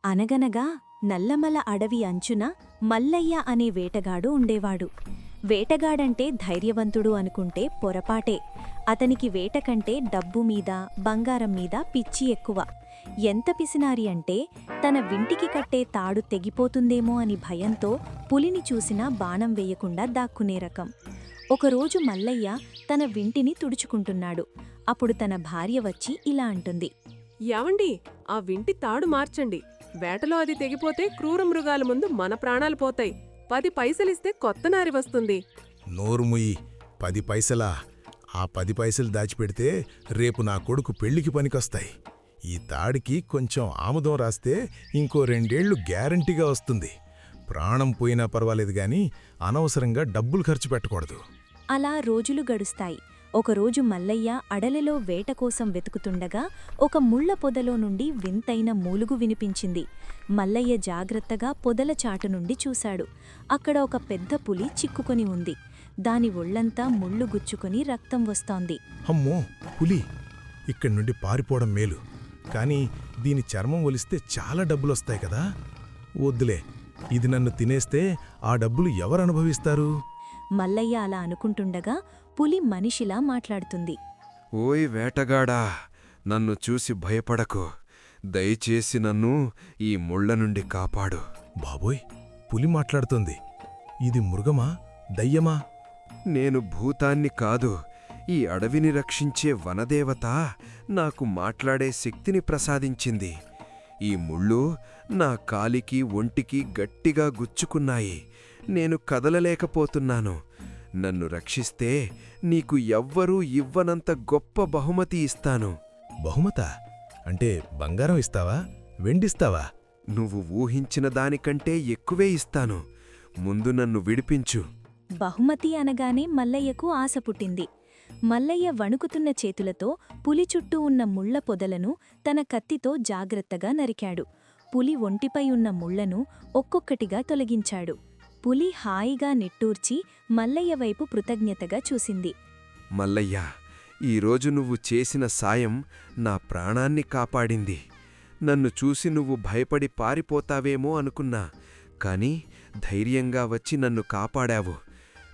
అనగనగా నల్లమల అడవి అంచున మల్లయ్య అనే వేటగాడు ఉండేవాడు. వేటగాడంటే ధైర్యవంతుడు అనుకుంటే పొరపాటే. అతనికి వేటకంటే డబ్బుమీద, బంగారం మీద పిచ్చి ఎక్కువ. ఎంత పిసినారి అంటే తన వింటికి కట్టే తాడు తెగిపోతుందేమో అని భయంతో పులిని చూసినా బాణం వేయకుండా దాక్కునే రకం. ఒకరోజు మల్లయ్య తన వింటిని తుడుచుకుంటున్నాడు. అప్పుడు తన భార్య వచ్చి ఇలా అంటుంది. యావండి, ఆ వింటి తాడు మార్చండి. వేటలో అది తెగిపోతే క్రూర మృగాల ముందు మన ప్రాణాలు పోతాయి. 10 పైసలిస్తే కొత్త నారి వస్తుంది. నోరుముయి, 10 పైసలా? ఆ 10 పైసలు దాచిపెడితే రేపు నా కొడుకు పెళ్లికి పనికొస్తాయి. ఈ తాడికి కొంచెం ఆముదం రాస్తే ఇంకో 2 ఏళ్లు గ్యారంటీగా వస్తుంది. ప్రాణం పోయినా పర్వాలేదు గాని అనవసరంగా డబ్బులు ఖర్చు పెట్టకూడదు. అలా రోజులు గడుస్తాయి. ఒకరోజు మల్లయ్య అడలిలో వేట కోసం వెతుకుతుండగా ఒక ముళ్ల పొదలో నుండి వింతైన మూలుగు వినిపించింది. మల్లయ్య జాగ్రత్తగా పొదల చాటు నుండి చూశాడు. అక్కడ ఒక పెద్ద పులి చిక్కుకొని ఉంది. దాని ఒళ్లంతా ముళ్ళు గుచ్చుకొని రక్తం వస్తోంది. అమ్మో, పులి! ఇక్కడి నుండి పారిపోవడం మేలు. కాని దీని చర్మం ఒలిస్తే చాలా డబ్బులొస్తాయి కదా. వద్దులే, ఇది నన్ను తినేస్తే ఆ డబ్బులు ఎవరనుభవిస్తారు? మల్లయ్య అలా అనుకుంటుండగా పులి మనిషిలా మాట్లాడుతుంది. ఓయ్ వేటగాడా, నన్ను చూసి భయపడకు. దయచేసి నన్ను ఈ ముళ్ల నుండి కాపాడు. బాబోయ్, పులి మాట్లాడుతోంది. ఇది మృగమా, దయ్యమా? నేను భూతాన్ని కాదు, ఈ అడవిని రక్షించే వనదేవత నాకు మాట్లాడే శక్తిని ప్రసాదించింది. ఈ ముళ్ళు నా కాలికి ఒంటికి గట్టిగా గుచ్చుకున్నాయి. నేను కదలలేకపోతున్నాను. నన్ను రక్షిస్తే నీకు ఎవ్వరూ ఇవ్వనంత గొప్ప బహుమతి ఇస్తాను. బహుమతా? అంటే బంగారం ఇస్తావా, వెండిస్తావా? నువ్వు ఊహించిన దానికంటే ఎక్కువే ఇస్తాను. ముందు నన్ను విడిపించు. బహుమతి అనగానే మల్లయ్యకు ఆశ పుట్టింది. మల్లయ్య వణుకుతున్న చేతులతో పులి చుట్టూ ఉన్న ముళ్ల పొదలను తన కత్తితో జాగ్రత్తగా నరికాడు. పులి ఒంటిపై ఉన్న ముళ్లను ఒక్కొక్కటిగా తొలగించాడు. పులి హాయిగా నిట్టూర్చి మల్లయ్య వైపు కృతజ్ఞతగా చూసింది. మల్లయ్య, ఈరోజు నువ్వు చేసిన సాయం నా ప్రాణాన్ని కాపాడింది. నన్ను చూసి నువ్వు భయపడి పారిపోతావేమో అనుకున్నా, కాని ధైర్యంగా వచ్చి నన్ను కాపాడావు.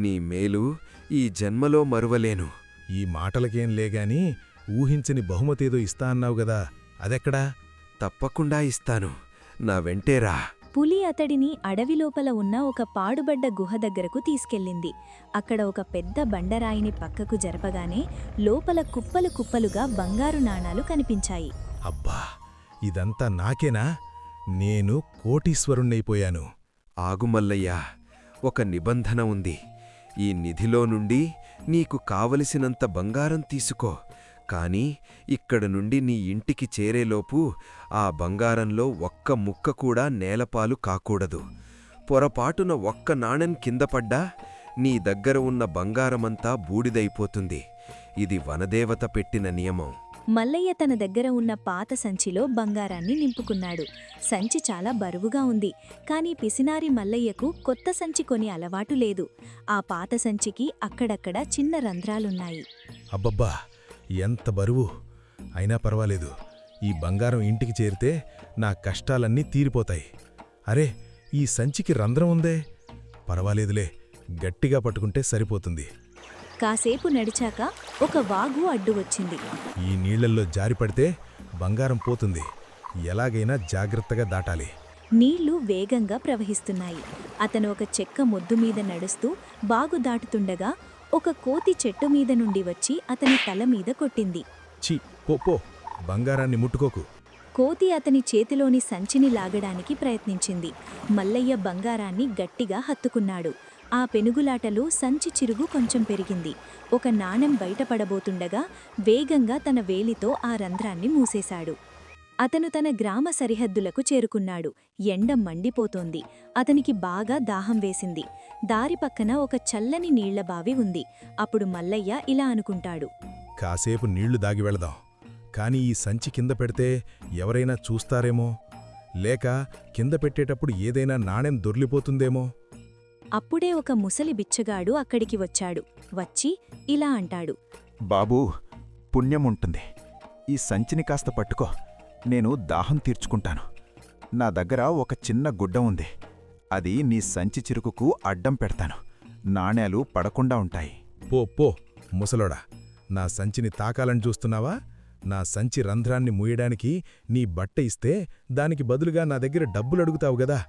నీ మేలు ఈ జన్మలో మరువలేను. ఈ మాటలకేం లేగాని ఊహించని బహుమతేదో ఇస్తా అన్నావు గదా, అదెక్కడా? తప్పకుండా ఇస్తాను. నా వెంటేరా. పులి అతడిని అడవిలోపల ఉన్న ఒక పాడుబడ్డ గుహ దగ్గరకు తీసుకెళ్ళింది. అక్కడ ఒక పెద్ద బండరాయిని పక్కకు జరపగానే లోపల కుప్పలు కుప్పలుగా బంగారు నాణాలు కనిపించాయి. అబ్బా, ఇదంతా నాకేనా? నేను కోటీశ్వరుణ్ణైపోయాను. ఆగు మల్లయ్యా, ఒక నిబంధన ఉంది. ఈ నిధిలో నుండి నీకు కావలసినంత బంగారం తీసుకో. కాని ఇక్కడ నుండి నీ ఇంటికి చేరేలోపు ఆ బంగారంలో ఒక్క ముక్క కూడా నేలపాలు కాకూడదు. పొరపాటున ఒక్క నాణెం కిందపడ్డా నీ దగ్గర ఉన్న బంగారమంతా బూడిదైపోతుంది. ఇది వనదేవత పెట్టిన నియమం. మల్లయ్య తన దగ్గర ఉన్న పాత సంచిలో బంగారాన్ని నింపుకున్నాడు. సంచి చాలా బరువుగా ఉంది. కాని పిసినారి మల్లయ్యకు కొత్త సంచి కొని అలవాటు లేదు. ఆ పాత సంచికి అక్కడక్కడ చిన్న రంధ్రాలున్నాయి. అబ్బబ్బా, ఎంత బరువు! అయినా పర్వాలేదు, ఈ బంగారం ఇంటికి చేరితే నా కష్టాలన్నీ తీరిపోతాయి. అరే, ఈ సంచికి రంధ్రం ఉందే. పర్వాలేదులే, గట్టిగా పట్టుకుంటే సరిపోతుంది. కాసేపు నడిచాక ఒక వాగు అడ్డు వచ్చింది. ఈ నీళ్లల్లో జారిపడితే బంగారం పోతుంది. ఎలాగైనా జాగ్రత్తగా దాటాలి. నీళ్లు వేగంగా ప్రవహిస్తున్నాయి. అతను ఒక చెక్క మొద్దు మీద నడుస్తూ బాగు దాటుతుండగా ఒక కోతి చెట్టు మీద నుండి వచ్చి అతని తల మీద కొట్టింది. ఛీ, పో, బంగారాన్ని ముట్టుకోకు. కోతి అతని చేతిలోని సంచిని లాగడానికి ప్రయత్నించింది. మల్లయ్య బంగారాన్ని గట్టిగా హత్తుకున్నాడు. ఆ పెనుగులాటలో సంచి చిరుగు కొంచెం పెరిగింది. ఒక నాణెం బయటపడబోతుండగా వేగంగా తన వేలితో ఆ రంధ్రాన్ని మూసేశాడు. అతను తన గ్రామ సరిహద్దులకు చేరుకున్నాడు. ఎండ మండిపోతోంది. అతనికి బాగా దాహం వేసింది. దారి పక్కన ఒక చల్లని నీళ్ల బావి ఉంది. అప్పుడు మల్లయ్య ఇలా అనుకుంటాడు. కాసేపు నీళ్లు దాగి వెళదాం. కాని ఈ సంచి కింద పెడితే ఎవరైనా చూస్తారేమో, లేక కింద పెట్టేటప్పుడు ఏదైనా నాణెం దొర్లిపోతుందేమో. అప్పుడే ఒక ముసలి బిచ్చగాడు అక్కడికి వచ్చాడు. వచ్చి ఇలా అంటాడు. బాబూ, పుణ్యముంటుంది. ఈ సంచిని కాస్త పట్టుకో. నేను దాహం తీర్చుకుంటాను. నా దగ్గర ఒక చిన్న గుడ్డ ఉంది. అది నీ సంచి చిరుకుకు అడ్డం పెడతాను. నాణేలు పడకుండా ఉంటాయి. పో పో ముసలోడా, నా సంచిని తాకాలని చూస్తున్నావా? నా సంచి రంధ్రాన్ని మూయడానికి నీ బట్ట ఇస్తే దానికి బదులుగా నా దగ్గర డబ్బులడుగుతావు గదా.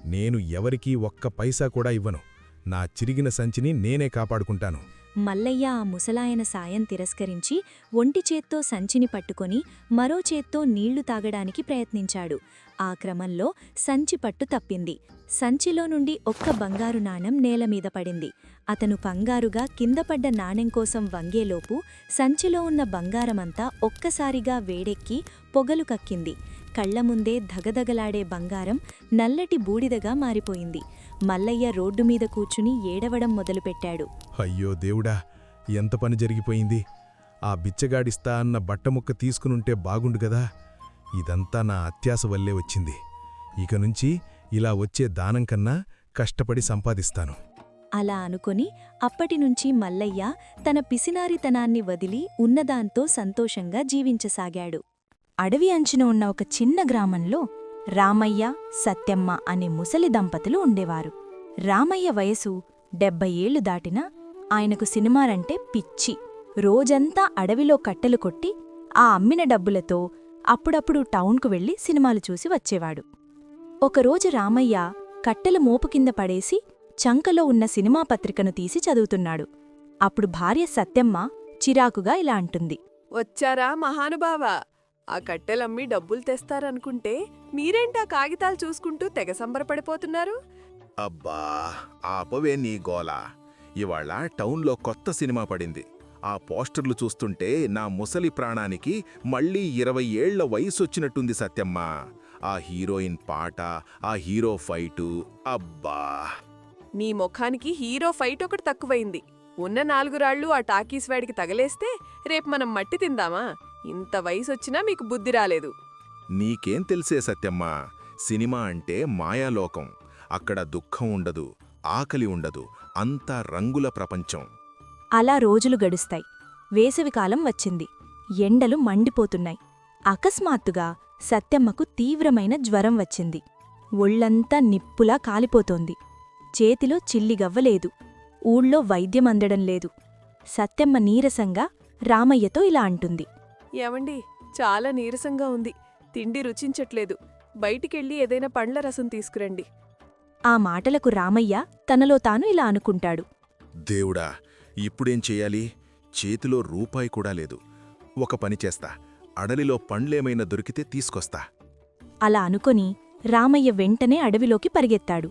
నేను ఎవరికీ ఒక్క పైసా కూడా ఇవ్వను. నా చిరిగిన సంచిని నేనే కాపాడుకుంటాను. మల్లయ్య ఆ ముసలాయన సాయం తిరస్కరించి ఒంటి చేత్తో సంచిని పట్టుకొని మరో చేత్తో నీళ్లు తాగడానికి ప్రయత్నించాడు. ఆ క్రమంలో సంచి పట్టు తప్పింది. సంచిలో నుండి ఒక్క బంగారు నాణెం నేలమీద పడింది. అతను కంగారుగా కిందపడ్డ నాణెం కోసం వంగేలోపు సంచిలో ఉన్న బంగారమంతా ఒక్కసారిగా వేడెక్కి పొగలు కక్కింది. కళ్లముందే ధగధగలాడే బంగారం నల్లటి బూడిదగా మారిపోయింది. మల్లయ్య రోడ్డుమీద కూర్చుని ఏడవడం మొదలుపెట్టాడు. అయ్యో దేవుడా, ఎంత పని జరిగిపోయింది! ఆ బిచ్చగాడిస్తా అన్న బట్టముక్క తీసుకునుంటే బాగుండు గదా. ఇదంతా నా అత్యాస వల్లే వచ్చింది. ఇక నుంచి ఇలా వచ్చే దానం కన్నా కష్టపడి సంపాదిస్తాను. అలా అనుకొని అప్పటినుంచి మల్లయ్య తన పిసినారితనాన్ని వదిలి ఉన్నదాంతో సంతోషంగా జీవించసాగాడు. అడవి అంచున ఉన్న ఒక చిన్న గ్రామంలో రామయ్య, సత్యమ్మ అనే ముసలి దంపతులు ఉండేవారు. రామయ్య వయసు 70 ఏళ్లు దాటినా ఆయనకు సినిమాలంటే పిచ్చి. రోజంతా అడవిలో కట్టెలు కొట్టి ఆ అమ్మిన డబ్బులతో అప్పుడప్పుడు టౌన్కు వెళ్లి సినిమాలు చూసి వచ్చేవాడు. ఒకరోజు రామయ్య కట్టెల మోపు కింద పడేసి చంకలో ఉన్న సినిమా పత్రికను తీసి చదువుతున్నాడు. అప్పుడు భార్య సత్యమ్మ చిరాకుగా ఇలా అంటుంది. వచ్చారా మహానుభావా? ఆ కట్టెలమ్మి డబ్బులు తెస్తారనుకుంటే మీరేంటా కాగితాలు చూసుకుంటూ తెగ సంబరపడిపోతున్నారు? అబ్బా, ఆపవే నీ గోల. ఇవాళ టౌన్లో కొత్త సినిమా పడింది. ఆ పోస్టర్లు చూస్తుంటే నా ముసలి ప్రాణానికి మళ్ళీ 20 ఏళ్ల వయసొచ్చినట్టుంది సత్యమ్మ. ఆ హీరోయిన్ పాట, ఆ హీరో ఫైటు, అబ్బా! నీ ముఖానికి హీరో ఫైట్ ఒకటి తక్కువైంది. ఉన్న 4 రాళ్ళు ఆ టాకీస్ వాడికి తగలేస్తే రేపు మనం మట్టి తిందామా? ఇంత వయసొచ్చినా మీకు బుద్ధి రాలేదు. నీకేం తెలిసే సత్యమ్మ, సినిమా అంటే మాయాలోకం. అక్కడ దుఃఖం ఉండదు, ఆకలి ఉండదు, అంతా రంగుల ప్రపంచం. అలా రోజులు గడుస్తాయి. వేసవికాలం వచ్చింది. ఎండలు మండిపోతున్నాయి. అకస్మాత్తుగా సత్యమ్మకు తీవ్రమైన జ్వరం వచ్చింది. ఒళ్లంతా నిప్పులా కాలిపోతోంది. చేతిలో చిల్లిగవ్వలేదు. ఊళ్ళో వైద్యమందడం లేదు. సత్యమ్మ నీరసంగా రామయ్యతో ఇలా అంటుంది. ఏమండి, చాలా నీరసంగా ఉంది. తిండి రుచించట్లేదు. బయటికెళ్ళి ఏదైనా పండ్ల రసం తీసుకురండి. ఆ మాటలకు రామయ్య తనలో తాను ఇలా అనుకుంటాడు. దేవుడా, ఇప్పుడేం చెయ్యాలి? చేతిలో రూపాయి కూడా లేదు. ఒక పని చేస్తా, అడలిలో పండ్లేమైనా దొరికితే తీసుకొస్తా. అలా అనుకొని రామయ్య వెంటనే అడవిలోకి పరిగెత్తాడు.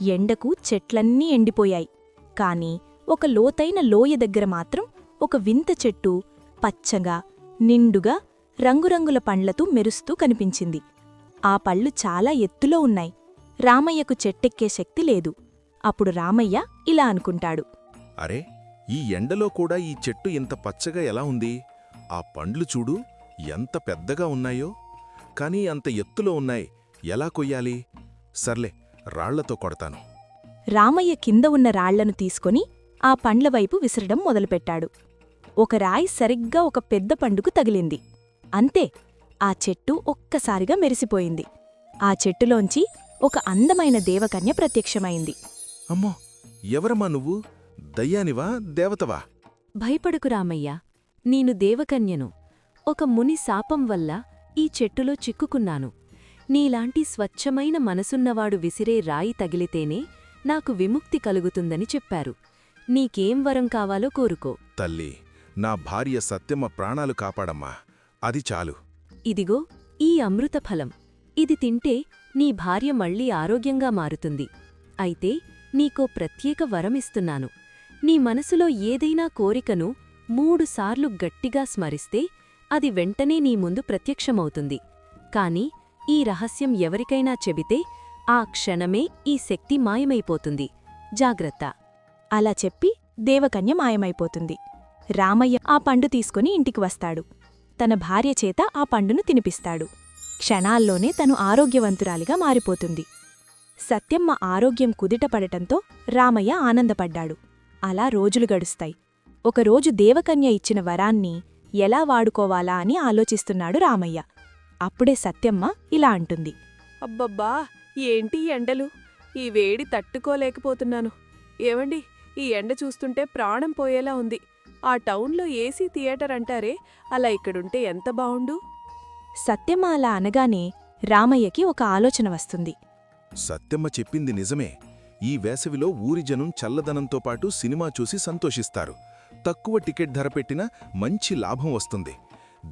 ఎండకు చెట్లన్నీ ఎండిపోయాయి. కాని ఒక లోతైన లోయ దగ్గర మాత్రం ఒక వింత చెట్టు పచ్చగా, నిండుగా, రంగురంగుల పండ్లతో మెరుస్తూ కనిపించింది. ఆ పళ్ళు చాలా ఎత్తులో ఉన్నాయి. రామయ్యకు చెట్టెక్కే శక్తి లేదు. అప్పుడు రామయ్య ఇలా అనుకుంటాడు. అరే, ఈ ఎండలో కూడా ఈ చెట్టు ఇంత పచ్చగా ఎలా ఉంది? ఆ పండ్లు చూడు, ఎంత పెద్దగా ఉన్నాయో. కానీ అంత ఎత్తులో ఉన్నాయి, ఎలా కొయ్యాలి? సర్లే, రాళ్లతో కొడతాను. రామయ్య కింద ఉన్న రాళ్లను తీసుకొని ఆ పండ్లవైపు విసరడం మొదలుపెట్టాడు. ఒక రాయి సరిగ్గా ఒక పెద్ద పండుకు తగిలింది. అంతే, ఆ చెట్టు ఒక్కసారిగా మెరిసిపోయింది. ఆ చెట్టులోంచి ఒక అందమైన దేవకన్య ప్రత్యక్షమైంది. అమ్మో, ఎవరమ్మా నువ్వు? దయ్యానివా, దేవతవా? భయపడకు రామయ్య, నేను దేవకన్యను. ఒక ముని శాపం వల్ల ఈ చెట్టులో చిక్కుకున్నాను. నీలాంటి స్వచ్ఛమైన మనసున్నవాడు విసిరే రాయి తగిలితేనే నాకు విముక్తి కలుగుతుందని చెప్పారు. నీకేం వరం కావాలో కోరుకో. తల్లి, నా భార్య సత్యమ్మ ప్రాణాలు కాపాడమ్మా, అది చాలు. ఇదిగో ఈ అమృతఫలం. ఇది తింటే నీ భార్య మళ్ళీ ఆరోగ్యంగా మారుతుంది. అయితే నీకో ప్రత్యేక వరమిస్తున్నాను. నీ మనసులో ఏదైనా కోరికను 3 సార్లు గట్టిగా స్మరిస్తే అది వెంటనే నీ ముందు ప్రత్యక్షమవుతుంది. కాని ఈ రహస్యం ఎవరికైనా చెబితే ఆ క్షణమే ఈ శక్తి మాయమైపోతుంది. జాగ్రత్త. అలా చెప్పి దేవకన్య మాయమైపోతుంది. రామయ్య ఆ పండు తీసుకుని ఇంటికి వస్తాడు. తన భార్య చేత ఆ పండును తినిపిస్తాడు. క్షణాల్లోనే తను ఆరోగ్యవంతురాలిగా మారిపోతుంది. సత్యమ్మ ఆరోగ్యం కుదిటపడటంతో రామయ్య ఆనందపడ్డాడు. అలా రోజులు గడుస్తాయి. ఒకరోజు దేవకన్య ఇచ్చిన వరాన్ని ఎలా వాడుకోవాలా అని ఆలోచిస్తున్నాడు రామయ్య. అప్పుడే సత్యమ్మ ఇలా అంటుంది. అబ్బబ్బా, ఏంటి ఈ ఎండలు? ఈ వేడి తట్టుకోలేకపోతున్నాను. ఏవండి, ఈ ఎండ చూస్తుంటే ప్రాణం పోయేలా ఉంది. ఆ టౌన్లో ఏసీ థియేటర్ అంటారే, అలా ఇక్కడుంటే ఎంత బావుండు. సత్యమ్మ అలా అనగానే రామయ్యకి ఒక ఆలోచన వస్తుంది. సత్యమ్మ చెప్పింది నిజమే. ఈ వేసవిలో ఊరి జనం చల్లదనంతో పాటు సినిమా చూసి సంతోషిస్తారు. తక్కువ టికెట్ ధర పెట్టినా మంచి లాభం వస్తుంది.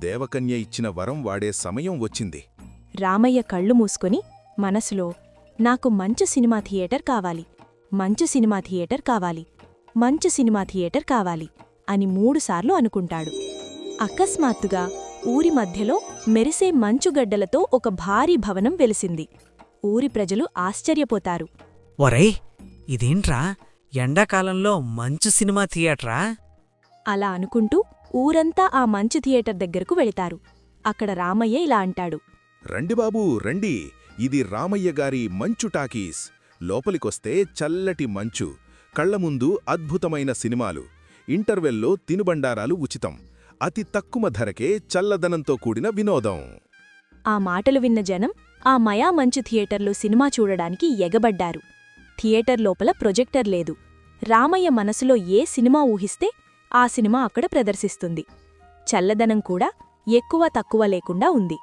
దేవకన్య ఇచ్చిన వరం వాడే సమయం వచ్చింది. రామయ్య కళ్ళు మూసుకొని మనసులో, నాకు మంచి సినిమా థియేటర్ కావాలి, మంచి సినిమా థియేటర్ కావాలి, మంచి సినిమా థియేటర్ కావాలి అని 3 సార్లు అనుకుంటాడు. అకస్మాత్తుగా ఊరి మధ్యలో మెరిసే మంచుగడ్డలతో ఒక భారీ భవనం వెలిసింది. ఊరి ప్రజలు ఆశ్చర్యపోతారు. ఒరేయ్, ఇదేంట్రా ఎండాకాలంలో మంచు సినిమా థియేటరా? అలా అనుకుంటూ ఊరంతా ఆ మంచు థియేటర్ దగ్గరకు వెళతారు. అక్కడ రామయ్య ఇలా అంటాడు. రండి బాబూ, రండి. ఇది రామయ్య గారి మంచు టాకీస్. లోపలికొస్తే చల్లటి మంచు, కళ్ల ముందు అద్భుతమైన సినిమాలు, ఇంటర్వెల్లో తినుబండారాలు ఉచితం, అతి తక్కువ ధరకే చల్లదనంతో కూడిన వినోదం. ఆ మాటలు విన్న జనం ఆ మయా మంచు థియేటర్లో సినిమా చూడడానికి ఎగబడ్డారు. థియేటర్ లోపల ప్రొజెక్టర్ లేదు. రామయ్య మనసులో ఏ సినిమా ఊహిస్తే ఆ సినిమా అక్కడ ప్రదర్శిస్తుంది. చల్లదనం కూడా ఎక్కువ తక్కువ లేకుండా ఉంది.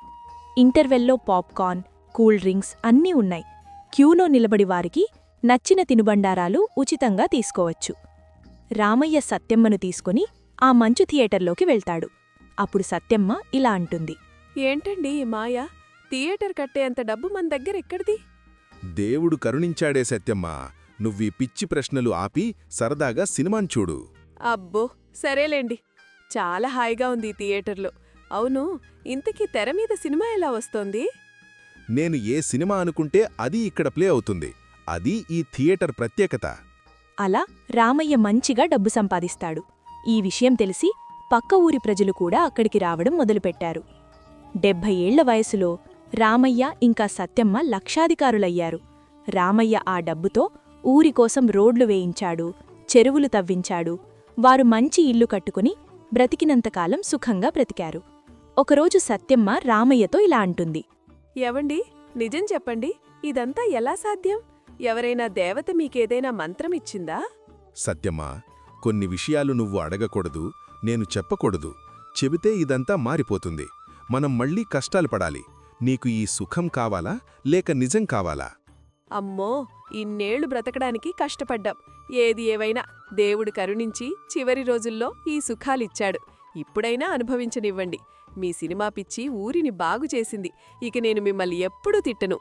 ఇంటర్వెల్లో పాప్కార్న్, కూల్ డ్రింక్స్ అన్నీ ఉన్నాయి. క్యూలో నిలబడి వారికి నచ్చిన తినుబండారాలు ఉచితంగా తీసుకోవచ్చు. రామయ్య సత్యమ్మను తీసుకుని ఆ మంచు థియేటర్లోకి వెళ్తాడు. అప్పుడు సత్యమ్మ ఇలా అంటుంది. ఏంటండి ఈ మాయ? థియేటర్ కట్టేంత డబ్బు మన దగ్గర ఎక్కడిది? దేవుడు కరుణించాడే సత్యమ్మ. నువ్వీ పిచ్చి ప్రశ్నలు ఆపి సరదాగా సినిమాన్ చూడు. అబ్బో, సరేలేండి. చాలా హాయిగా ఉంది ఈ థియేటర్లో. అవును, ఇంతకీ తెర మీద సినిమా ఎలా వస్తోంది? నేను ఏ సినిమా అనుకుంటే అది ఇక్కడ ప్లే అవుతుంది. అది ఈ థియేటర్ ప్రత్యేకత. అలా రామయ్య మంచిగా డబ్బు సంపాదిస్తాడు. ఈ విషయం తెలిసి పక్క ఊరి ప్రజలు కూడా అక్కడికి రావడం మొదలుపెట్టారు. 70 ఏళ్ల వయసులో రామయ్య ఇంకా సత్యమ్మ లక్షాధికారులయ్యారు. రామయ్య ఆ డబ్బుతో ఊరికోసం రోడ్లు వేయించాడు, చెరువులు తవ్వించాడు. వారు మంచి ఇల్లు కట్టుకుని బ్రతికినంతకాలం సుఖంగా బ్రతికారు. ఒకరోజు సత్యమ్మ రామయ్యతో ఇలా అంటుంది. ఎవండి, నిజం చెప్పండి, ఇదంతా ఎలా సాధ్యం? ఎవరైనా దేవత మీకేదైనా మంత్రమిచ్చిందా? సత్యమ్మా, కొన్ని విషయాలు నువ్వు అడగకూడదు, నేను చెప్పకూడదు. చెబితే ఇదంతా మారిపోతుంది. మనం మళ్ళీ కష్టాలు పడాలి. నీకు ఈ సుఖం కావాలా లేక నిజం కావాలా? అమ్మో, ఇన్నేళ్లు బ్రతకడానికి కష్టపడ్డాం. ఏది ఏవైనా దేవుడు కరుణించి చివరి రోజుల్లో ఈ సుఖాలిచ్చాడు. ఇప్పుడైనా అనుభవించనివ్వండి. మీ సినిమా పిచ్చి ఊరిని బాగుచేసింది. ఇక నేను మిమ్మల్ని ఎప్పుడూ తిట్టను.